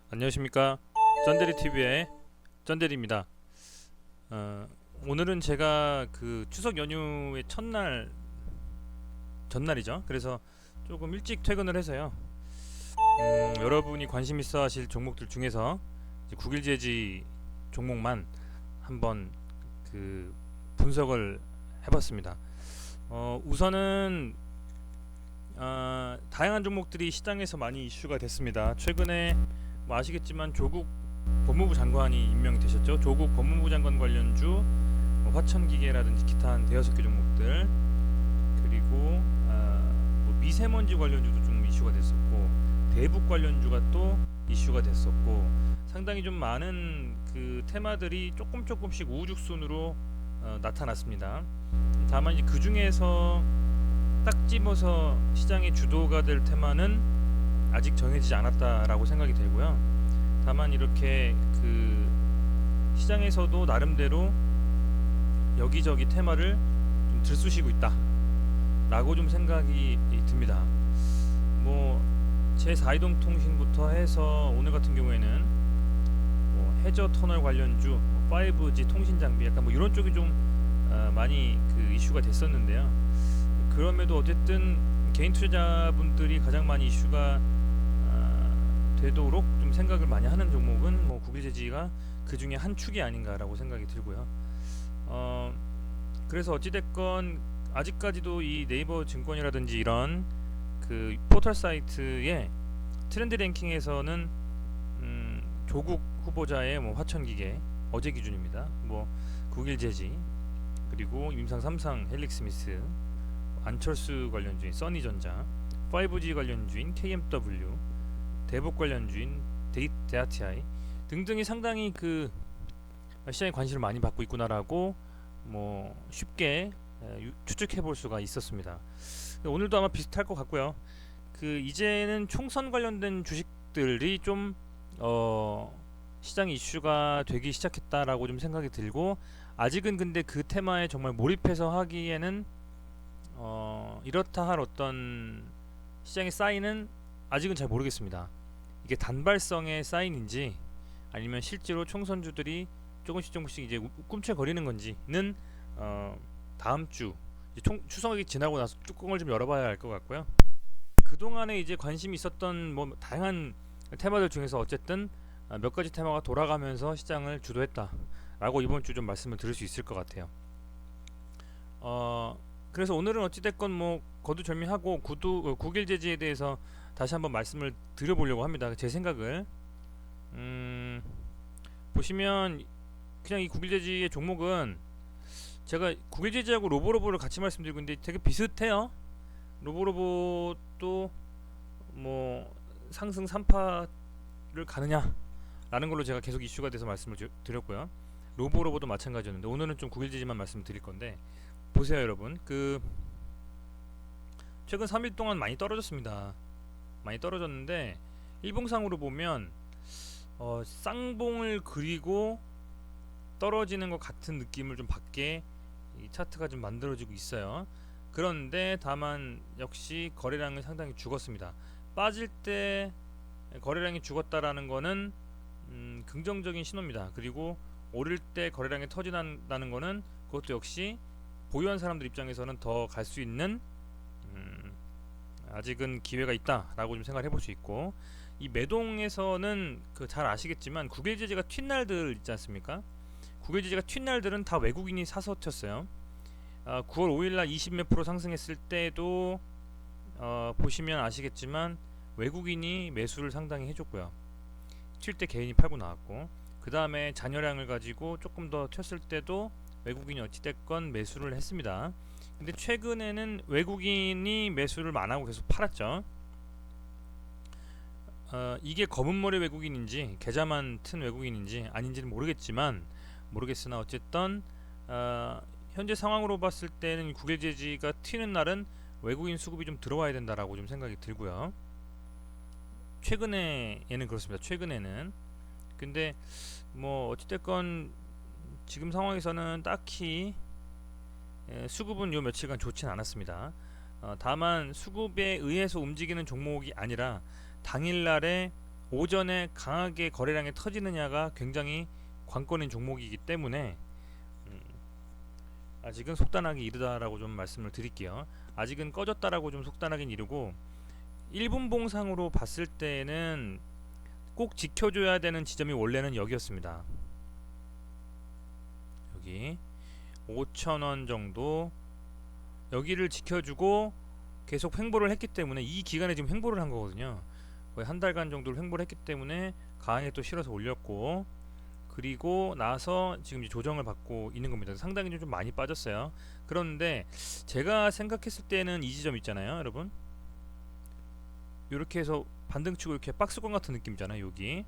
안녕하십니까, 쩐데리TV의 쩐데리입니다. 오늘은 제가 그 추석 연휴의 전날이죠. 그래서 조금 일찍 퇴근을 해서요, 여러분이 관심 있어 하실 종목들 중에서 이제 국일제지 종목만 한번 그 분석을 해봤습니다. 우선은 다양한 종목들이 시장에서 많이 이슈가 됐습니다. 최근에 뭐 아시겠지만 조국 법무부 장관이 임명이 되셨죠. 조국 법무부 장관 관련주, 뭐 화천기계라든지 기타 한 대여섯 개 종목들, 그리고 뭐 미세먼지 관련주도 좀 이슈가 됐었고, 대북 관련주가 또 이슈가 됐었고, 상당히 좀 많은 그 테마들이 조금씩 우후죽순으로 나타났습니다. 다만 이제 그 중에서 딱 집어서 시장의 주도가 될 테마는 아직 정해지지 않았다라고 생각이 되고요. 다만 이렇게 그 시장에서도 나름대로 여기저기 테마를 좀 들쑤시고 있다라고 좀 생각이 듭니다. 뭐 제4이동통신부터 해서 오늘 같은 경우에는 뭐 해저 터널 관련주, 뭐 5G 통신 장비, 약간 뭐 이런 쪽이 좀 많이 그 이슈가 됐었는데요. 그럼에도 어쨌든 개인 투자자분들이 가장 많이 이슈가 되도록 좀 생각을 많이 하는 종목은 뭐 국일제지가 그 중에 한 축이 아닌가라고 생각이 들고요. 그래서 어찌됐건 아직까지도 이 네이버 증권이라든지 이런 그 포털 사이트의 트렌드 랭킹에서는 조국 후보자의 뭐 화천기계 어제 기준입니다. 뭐 국일제지, 그리고 임상 3상 헬릭스미스, 안철수 관련주인 써니전자, 5G 관련주인 KMW, 대북 관련주인 데아티아이 등등이 상당히 그 시장에 관심을 많이 받고 있구나라고 뭐 쉽게 추측해 볼 수가 있었습니다. 오늘도 아마 비슷할 것 같고요. 그 이제는 총선 관련된 주식들이 좀 시장 이슈가 되기 시작했다라고 좀 생각이 들고, 아직은 근데 그 테마에 정말 몰입해서 하기에는 이렇다 할 어떤 시장의 사인은 아직은 잘 모르겠습니다. 이게 단발성의 사인인지 아니면 실제로 총선주들이 조금씩 이제 꿈틀거리는 건지는 다음 주 추석이 지나고 나서 뚜껑을 좀 열어봐야 할 것 같고요. 그 동안에 이제 관심이 있었던 뭐 다양한 테마들 중에서 어쨌든 몇 가지 테마가 돌아가면서 시장을 주도했다라고 이번 주 좀 말씀을 드릴 수 있을 것 같아요. 그래서 오늘은 어찌됐건 뭐 거두절미하고 국일제지에 대해서 다시 한번 말씀을 드려보려고 합니다. 제 생각을 보시면 그냥 이 국일제지의 종목은 제가 국일제지하고 로보로보를 같이 말씀드리고 있는데 되게 비슷해요. 로보로보도 뭐 상승 3파를 가느냐라는 걸로 제가 계속 이슈가 돼서 말씀을 드렸고요. 로보로보도 마찬가지였는데 오늘은 좀 국일제지만 말씀드릴 건데, 보세요 여러분, 그 최근 3일 동안 많이 떨어졌습니다. 많이 떨어졌는데 일봉상으로 보면 쌍봉을 그리고 떨어지는 것 같은 느낌을 좀 받게 이 차트가 좀 만들어지고 있어요. 그런데 다만 역시 거래량은 상당히 죽었습니다. 빠질 때 거래량이 죽었다라는 거는 긍정적인 신호입니다. 그리고 오를 때 거래량이 터진다는 거는 그것도 역시 보유한 사람들 입장에서는 더 갈 수 있는 아직은 기회가 있다라고 좀 생각을 해볼 수 있고, 이 매동에서는 그 잘 아시겠지만 국일제지가 튄 날들 있지 않습니까? 국일제지가 튄 날들은 다 외국인이 사서 튀었어요. 9월 5일날 20몇 프로 상승했을 때도 보시면 아시겠지만 외국인이 매수를 상당히 해줬고요. 튈 때 개인이 팔고 나왔고, 그 다음에 잔여량을 가지고 조금 더 튀었을 때도 외국인이 어찌됐건 매수를 했습니다. 근데 최근에는 외국인이 매수를 안 하고 계속 팔았죠. 이게 검은머리 외국인인지 계좌만 튼 외국인인지 아닌지는 모르겠으나 어쨌든 현재 상황으로 봤을 때는 국일제지가 튀는 날은 외국인 수급이 좀 들어와야 된다라고 좀 생각이 들고요. 최근에는 그렇습니다. 최근에는. 근데 뭐 어찌됐건 지금 상황에서는 딱히 수급은 요 며칠간 좋진 않았습니다. 다만 수급에 의해서 움직이는 종목이 아니라 당일날에 오전에 강하게 거래량이 터지느냐가 굉장히 관건인 종목이기 때문에 아직은 속단하기 이르다라고 좀 말씀을 드릴게요. 아직은 꺼졌다라고 좀 속단하긴 이르고, 1분 봉상으로 봤을 때는 꼭 지켜줘야 되는 지점이 원래는 여기였습니다. 여기 5,000원 정도, 여기를 지켜주고 계속 횡보를 했기 때문에, 이 기간에 지금 횡보를 한 거거든요. 거의 한 달간 정도를 횡보를 했기 때문에 강하게 또 실어서 올렸고, 그리고 나서 지금 이제 조정을 받고 있는 겁니다. 상당히 좀 많이 빠졌어요. 그런데 제가 생각했을 때는 이 지점 있잖아요, 여러분. 이렇게 해서 반등치고 이렇게 박스권 같은 느낌이잖아요. 여기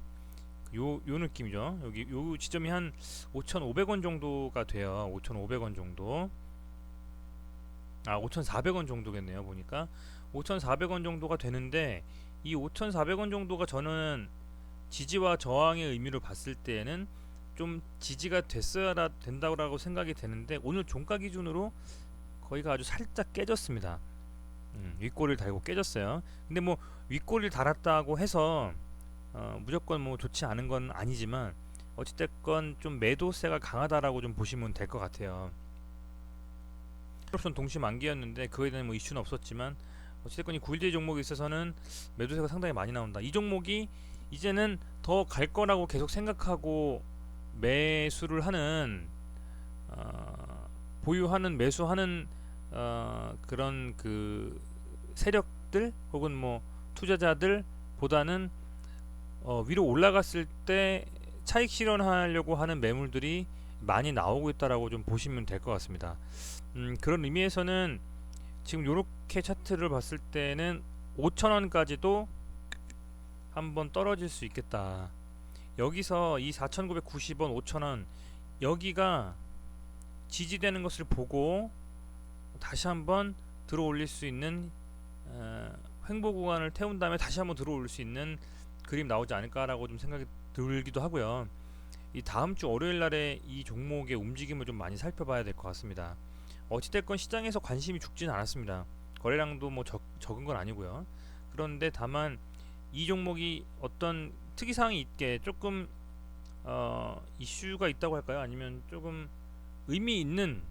요 느낌이죠. 여기 요 지점이 한 5,500원 정도가 돼요. 5,500원 정도. 5,400원 정도겠네요. 보니까 5,400원 정도가 되는데, 이 5,400원 정도가 저는 지지와 저항의 의미로 봤을 때에는 좀 지지가 됐어야 된다고 생각이 되는데, 오늘 종가 기준으로 거기가 아주 살짝 깨졌습니다. 윗꼬리를 달고 깨졌어요. 근데 뭐 윗꼬리를 달았다고 해서 무조건 뭐 좋지 않은 건 아니지만, 어찌됐건 좀 매도세가 강하다라고 좀 보시면 될 것 같아요. 옵션 동시 만기였는데 그거에 대한 뭐 이슈는 없었지만, 어찌됐건 이 9일제 종목에 있어서는 매도세가 상당히 많이 나온다. 이 종목이 이제는 더 갈 거라고 계속 생각하고 매수를 하는, 보유하는, 매수하는 그런 그 세력들 혹은 뭐 투자자들 보다는 위로 올라갔을 때 차익 실현하려고 하는 매물들이 많이 나오고 있다라고 좀 보시면 될 것 같습니다. 그런 의미에서는 지금 요렇게 차트를 봤을 때는 5,000원까지도 한번 떨어질 수 있겠다. 여기서 이 4,990원, 5,000원 여기가 지지되는 것을 보고 다시 한번 들어 올릴 수 있는, 횡보 구간을 태운 다음에 다시 한번 들어 올릴 수 있는 그림 나오지 않을까라고 좀 생각이 들기도 하고요. 이 다음 주 월요일 날에 이 종목의 움직임을 좀 많이 살펴봐야 될 것 같습니다. 어찌됐건 시장에서 관심이 죽지는 않았습니다. 거래량도 뭐 적은 건 아니고요. 그런데 다만 이 종목이 어떤 특이사항이 있게 조금 이슈가 있다고 할까요? 아니면 조금 의미 있는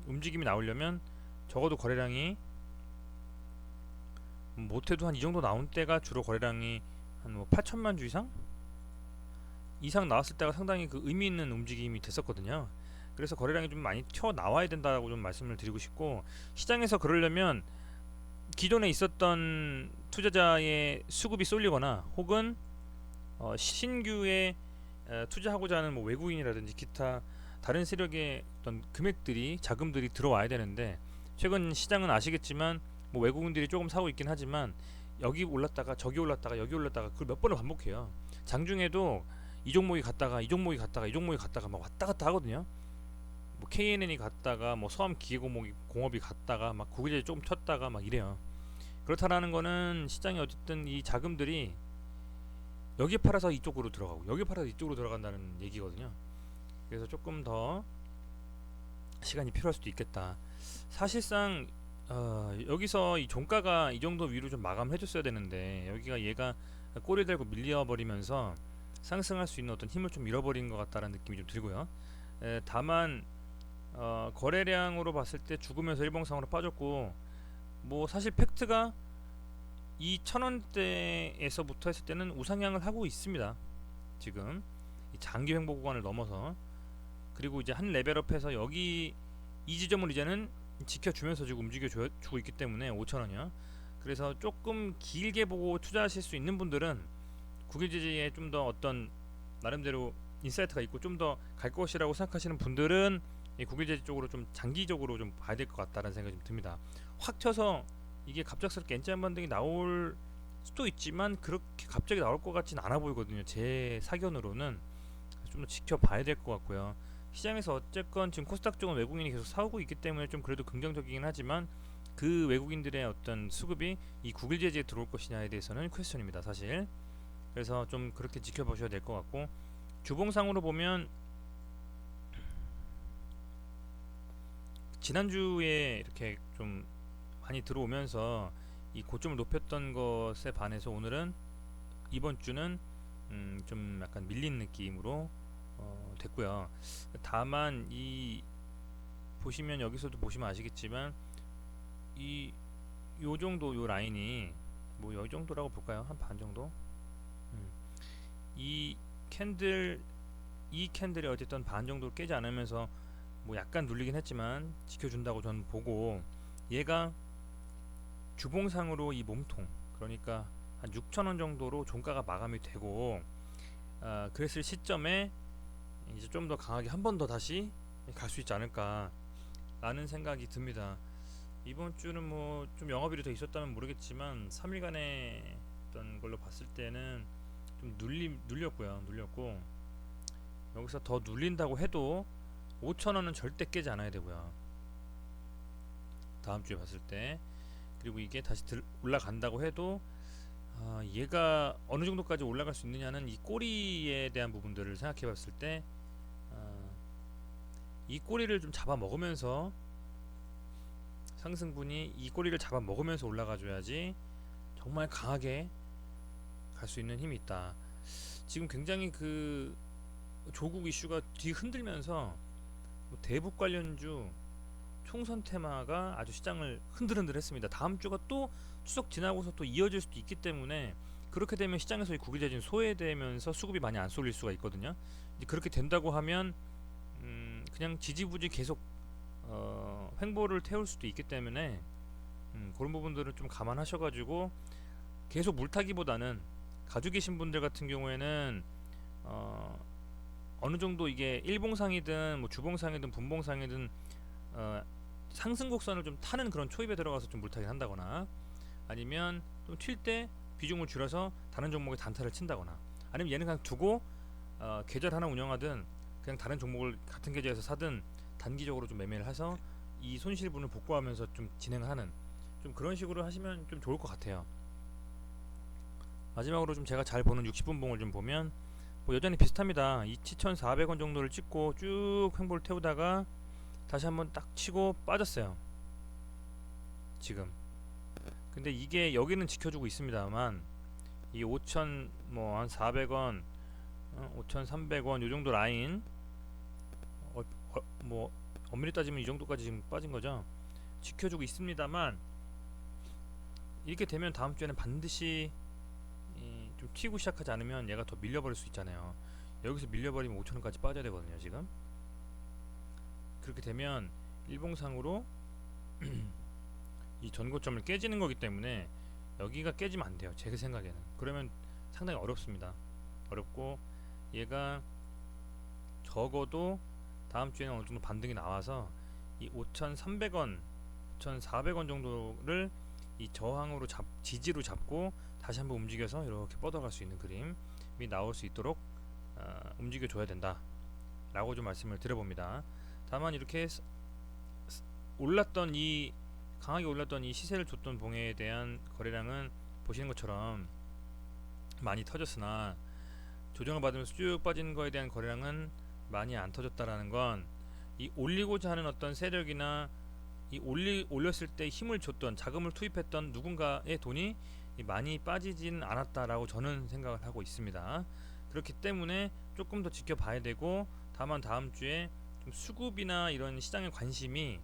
움직임이 나오려면 적어도 거래량이 못해도 한 이 정도 나온 때가 주로 거래량이 한 뭐 8천만 주 이상 나왔을 때가 상당히 그 의미 있는 움직임이 됐었거든요. 그래서 거래량이 좀 많이 튀어 나와야 된다고 좀 말씀을 드리고 싶고, 시장에서 그러려면 기존에 있었던 투자자의 수급이 쏠리거나 혹은 신규에 투자하고자 하는 뭐 외국인이라든지 기타 다른 세력의 어떤 금액들이, 자금들이 들어와야 되는데, 최근 시장은 아시겠지만 뭐 외국인들이 조금 사고 있긴 하지만 여기 올랐다가 저기 올랐다가 여기 올랐다가 그걸 몇 번을 반복해요. 장중에도 이 종목이 갔다가 이 종목이 갔다가 이 종목이 갔다가 막 왔다 갔다 하거든요. 뭐 KNN이 갔다가 뭐 서암기계공업이 갔다가 막 구글에 조금 쳤다가 막 이래요. 그렇다라는 거는 시장에 어쨌든 이 자금들이 여기 팔아서 이쪽으로 들어가고 여기 팔아서 이쪽으로 들어간다는 얘기거든요. 그래서 조금 더 시간이 필요할 수도 있겠다. 사실상 여기서 이 종가가 이 정도 위로 좀 마감해 줬어야 되는데, 여기가 얘가 꼬리 달고 밀려버리면서 상승할 수 있는 어떤 힘을 좀 잃어버린 것 같다는 느낌이 좀 들고요. 다만 거래량으로 봤을 때 죽으면서 일봉상으로 빠졌고, 뭐 사실 팩트가 이 1,000원대에서부터 했을 때는 우상향을 하고 있습니다. 지금 이 장기 횡보 구간을 넘어서, 그리고 이제 한 레벨업해서 여기 이 지점을 이제는 지켜주면서 지금 움직여주고 있기 때문에 5,000원이요. 그래서 조금 길게 보고 투자하실 수 있는 분들은 국유지지에 좀 더 어떤 나름대로 인사이트가 있고 좀 더 갈 것이라고 생각하시는 분들은 이 국유지지 쪽으로 좀 장기적으로 좀 봐야 될 것 같다는 생각이 좀 듭니다. 확 튀어서 이게 갑작스럽게 N자 반등이 나올 수도 있지만 그렇게 갑자기 나올 것 같지는 않아 보이거든요. 제 사견으로는 좀 더 지켜봐야 될 것 같고요. 시장에서 어쨌건 지금 코스닥 쪽은 외국인이 계속 사오고 있기 때문에 좀 그래도 긍정적이긴 하지만, 그 외국인들의 어떤 수급이 이 국일 제재에 들어올 것이냐에 대해서는 퀘스천입니다, 사실. 그래서 좀 그렇게 지켜보셔야 될 것 같고, 주봉상으로 보면 지난주에 이렇게 좀 많이 들어오면서 이 고점을 높였던 것에 반해서 오늘은, 이번 주는 좀 약간 밀린 느낌으로 됐고요. 다만 이 보시면 여기서도 보시면 아시겠지만 이 요 정도 요 라인이 뭐 요 정도라고 볼까요? 한 반 정도? 음. 이 캔들 이 캔들이 어쨌든 반 정도 깨지 않으면서 뭐 약간 눌리긴 했지만 지켜준다고 저는 보고 얘가 주봉상으로 이 몸통 그러니까 한 6,000원 정도로 종가가 마감이 되고 그랬을 시점에 이제 좀 더 강하게 한 번 더 다시 갈 수 있지 않을까 라는 생각이 듭니다. 이번 주는 뭐 좀 영업일이 더 있었다면 모르겠지만 3일간의 어떤 걸로 봤을 때는 좀 눌렸고 여기서 더 눌린다고 해도 5,000원은 절대 깨지 않아야 되고요. 다음 주에 봤을 때 그리고 이게 다시 올라간다고 해도 얘가 어느 정도까지 올라갈 수 있느냐는 이 꼬리에 대한 부분들을 생각해 봤을 때 이 꼬리를 좀 잡아 먹으면서 상승분이 이 꼬리를 잡아 먹으면서 올라가 줘야지 정말 강하게 갈 수 있는 힘이 있다. 지금 굉장히 그 조국 이슈가 뒤 흔들면서 뭐 대북 관련주 총선 테마가 아주 시장을 흔들흔들했습니다. 다음 주가 또 추석 지나고서 또 이어질 수도 있기 때문에 그렇게 되면 시장에서의 국위 재진 소외되면서 수급이 많이 안 쏠릴 수가 있거든요. 이제 그렇게 된다고 하면 그냥 지지부지 계속 횡보를 태울 수도 있기 때문에 그런 부분들을 좀 감안하셔가지고 계속 물타기보다는 가지고 계신 분들 같은 경우에는 어느 정도 이게 일봉상이든 뭐 주봉상이든 분봉상이든 상승 곡선을 좀 타는 그런 초입에 들어가서 좀 물타기 한다거나 아니면 좀 튈 때 비중을 줄여서 다른 종목에 단타를 친다거나 아니면 얘는 그냥 두고 계절 하나 운영하든 그냥 다른 종목을 같은 계절에서 사든 단기적으로 좀 매매를 해서 이 손실분을 복구하면서 좀 진행하는 좀 그런 식으로 하시면 좀 좋을 것 같아요. 마지막으로 좀 제가 잘 보는 60분봉을 좀 보면 뭐 여전히 비슷합니다. 2,400원 정도를 찍고 쭉 횡보를 태우다가 다시 한번 딱 치고 빠졌어요. 지금. 근데 이게 여기는 지켜주고 있습니다만 이 5,000 뭐 한 400원, 5,300원 요 정도 라인 뭐 엄밀히 따지면 이 정도까지 지금 빠진 거죠. 지켜주고 있습니다만 이렇게 되면 다음 주에는 반드시 좀 튀고 시작하지 않으면 얘가 더 밀려버릴 수 있잖아요. 여기서 밀려버리면 5,000원까지 빠져야 되거든요. 지금 그렇게 되면 일봉상으로 이 전고점을 깨지는 거기 때문에 여기가 깨지면 안 돼요. 제 생각에는. 그러면 상당히 어렵습니다. 어렵고 얘가 적어도 다음 주에는 어느 정도 반등이 나와서 이 5,300원, 5,400원 정도를 이 저항으로 지지로 잡고 다시 한번 움직여서 이렇게 뻗어갈 수 있는 그림이 나올 수 있도록 움직여 줘야 된다 라고 좀 말씀을 드려봅니다. 다만 이렇게 올랐던 이 강하게 올랐던 이 시세를 줬던 봉에 대한 거래량은 보시는 것처럼 많이 터졌으나 조정을 받으면서 쭉 빠지는 거에 대한 거래량은 많이 안 터졌다라는 건 이 올리고자 하는 어떤 세력이나 이 올렸을 때 힘을 줬던 자금을 투입했던 누군가의 돈이 많이 빠지진 않았다라고 저는 생각을 하고 있습니다. 그렇기 때문에 조금 더 지켜봐야 되고 다만 다음 주에 좀 수급이나 이런 시장의 관심이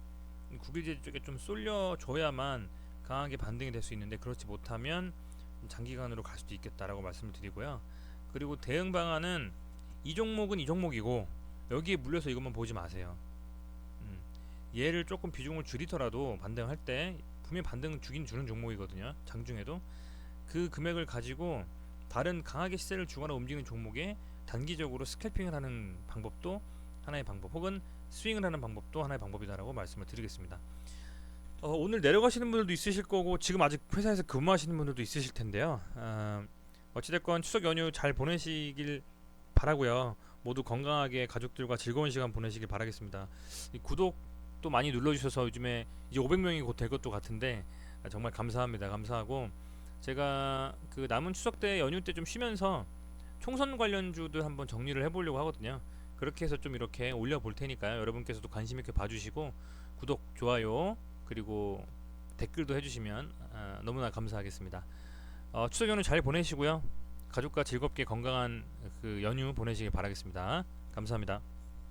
국유제 쪽에 좀 쏠려줘야만 강하게 반등이 될 수 있는데 그렇지 못하면 장기간으로 갈 수도 있겠다라고 말씀을 드리고요. 그리고 대응 방안은 이 종목은 이 종목이고 여기에 물려서 이것만 보지 마세요. 얘를 조금 비중을 줄이더라도 반등할 때 분명히 반등은 주긴 주는 종목이거든요. 장중에도 그 금액을 가지고 다른 강하게 시세를 주거나 움직이는 종목에 단기적으로 스캘핑을 하는 방법도 하나의 방법, 혹은 스윙을 하는 방법도 하나의 방법이다라고 말씀을 드리겠습니다. 오늘 내려가시는 분들도 있으실 거고 지금 아직 회사에서 근무하시는 분들도 있으실 텐데요. 어찌됐건 추석 연휴 잘 보내시길 바라고요. 모두 건강하게 가족들과 즐거운 시간 보내시길 바라겠습니다. 구독도 많이 눌러주셔서 요즘에 이제 500명이 곧 될 것도 같은데 정말 감사합니다. 감사하고 제가 그 남은 추석 때 연휴 때 좀 쉬면서 총선 관련주들 한번 정리를 해보려고 하거든요. 그렇게 해서 좀 이렇게 올려볼 테니까요. 여러분께서도 관심 있게 봐주시고 구독, 좋아요 그리고 댓글도 해주시면 너무나 감사하겠습니다. 추석 연휴 잘 보내시고요. 가족과 즐겁게 건강한 그 연휴 보내시길 바라겠습니다. 감사합니다.